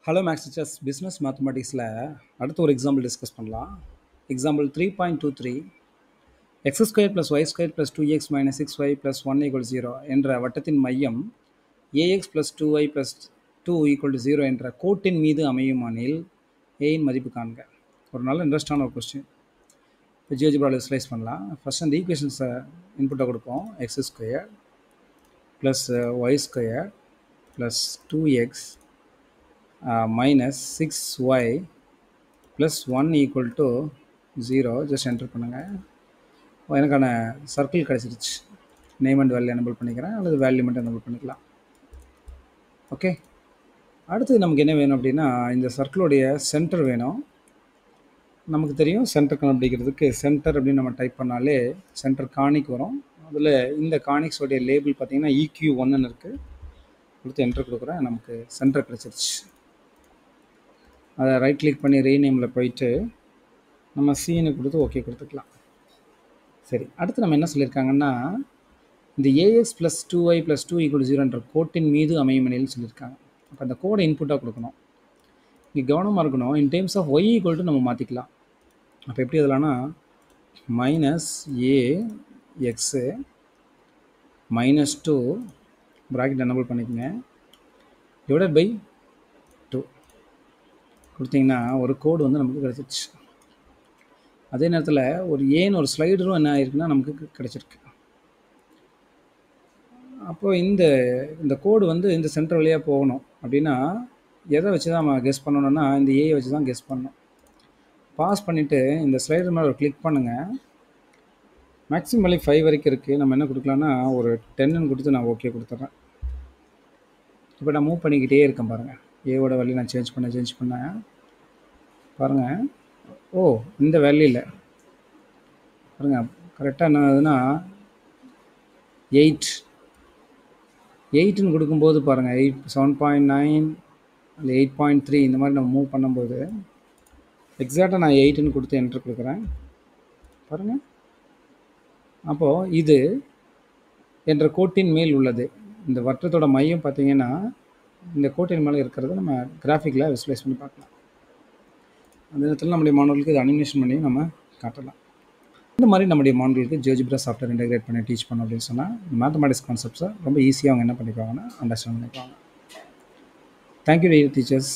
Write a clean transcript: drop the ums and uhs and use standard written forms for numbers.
Hello maths teachers business மேத்தமெட்டிக்ஸில் அடுத்த ஒரு எக்ஸாம்பிள் டிஸ்கஸ் பண்ணலாம். Example 3.23 X square plus Y square plus 2x minus 6y plus 1 equal 0 என்ற வட்டத்தின் மையம் ax plus 2y plus 2 equal 0 என்ற கோட்டின் மீது அமையுமானில் ஏயின் மதிப்பு காண்க. ஒரு நல்ல இன்ட்ரெஸ்டான ஒரு கொஸ்டின். இப்போ ஜியோஜிப்ராவில் ஸ்லைஸ் பண்ணலாம். ஃபஸ்ட் அந்த ஈக்குவேஷன்ஸை இன்புட்டை கொடுப்போம். X square plus Y square plus 2x minus 6y plus 1 equal to 0 just enter பண்ணுங்கள். எனக்கான சர்க்கிள் கிடச்சிருச்சு. நேம் அண்ட் வேல்யூ எனபிள் பண்ணிக்கிறேன், அல்லது வேல்யூ மட்டும் எனபிள் பண்ணிக்கலாம். ஓகே, அடுத்து நமக்கு என்ன வேணும் அப்படின்னா, இந்த சர்க்கிளுடைய சென்டர் வேணும். நமக்கு தெரியும் சென்டர் கண்டுபிடிக்கிறதுக்கு சென்டர் அப்படின்னு நம்ம டைப் பண்ணாலே சென்டர் கானிக் வரும். அதில் இந்த கானிக்ஸோடைய லேபிள் பார்த்தீங்கன்னா EQ1 இருக்குது. கொடுத்து என்டர் கொடுக்குறேன், நமக்கு சென்டர் கிடச்சிருச்சு. அதை ரைட் கிளிக் பண்ணி ரீநேமில் போயிட்டு நம்ம சீனு கொடுத்து ஓகே கொடுத்துக்கலாம். சரி, அடுத்து நம்ம என்ன சொல்லியிருக்காங்கன்னா, இந்த ax plus 2y plus 2 equal 0 கோட்டின் மீது அமையுமனில்னு சொல்லியிருக்காங்க. அப்போ அந்த கோடை இன்புட்டாக கொடுக்கணும். இங்கே கவனமாக இருக்கணும். In terms of Y equal to நம்ம மாற்றிக்கலாம். அப்போ எப்படி எதுலான்னா minus A X minus 2 bracket enable பண்ணிக்கோங்க டிவைடட் பை 2 கொடுத்தீங்கன்னா ஒரு கோடு வந்து நமக்கு கிடச்சிருச்சு. அதே நேரத்தில் ஒரு ஏன்னு ஒரு ஸ்லைடரும் என்ன ஆயிருக்குன்னா நமக்கு கிடச்சிருக்கு. அப்போது இந்த கோடு வந்து இந்த சென்டர் வழியாக போகணும் அப்படின்னா எதை வச்சு தான் நம்ம கெஸ் பண்ணணும்னா இந்த ஏயை வச்சு தான் கெஸ் பண்ணணும். பாஸ் பண்ணிவிட்டு இந்த ஸ்லைடர் மேலே ஒரு கிளிக் பண்ணுங்கள். மேக்ஸிமம் வேல்யூ 5 வரைக்கும் இருக்குது. நம்ம என்ன கொடுக்கலான்னா ஒரு 10ன்னு கொடுத்து நான் ஓகே கொடுத்துட்றேன். இப்போ நான் மூவ் பண்ணிக்கிட்டே இருக்கேன் பாருங்கள். ஏவோட வேல்யூ நான் சேஞ்ச் பண்ணேன் பாருங்கள். ஓ, இந்த வேல்யூ இல்லை பாருங்கள். கரெக்டாக என்ன ஆகுதுன்னா 8ன்னு கொடுக்கும்போது பாருங்கள் 7.9 இல்லை 8.3 இந்த மாதிரி நம்ம மூவ் பண்ணும்போது எக்ஸாக்டாக நான் 8ன்னு கொடுத்து என்ட்ரு கொடுக்குறேன் பாருங்கள். அப்போது இது என்ற கோட்டின் மேல் உள்ளது. இந்த வட்டத்தோட மையம் பார்த்தீங்கன்னா இந்த கோட்டின் மேலே இருக்கிறத நம்ம கிராஃபிக்கில் விசுவலைஸ் பண்ணி பார்க்கலாம். அந்த நேரத்தில் நம்முடைய மாணவர்களுக்கு இது அனிமேஷன் பண்ணி நம்ம காட்டலாம். இந்த மாதிரி நம்முடைய மாணவர்களுக்கு ஜியோஜிப்ரா சாஃப்ட்வேர் இன்டெகிரேட் பண்ணி டீச் பண்ணோம் அப்படின்னு சொன்னால் மேத்தமெட்டிக்ஸ் கான்செப்ட்ஸை ரொம்ப ஈஸியாக அவங்க என்ன பண்ணிப்பாங்கன்னா அண்டர்ஸ்டாண்ட் பண்ணிப்பாங்க. Thank you teachers.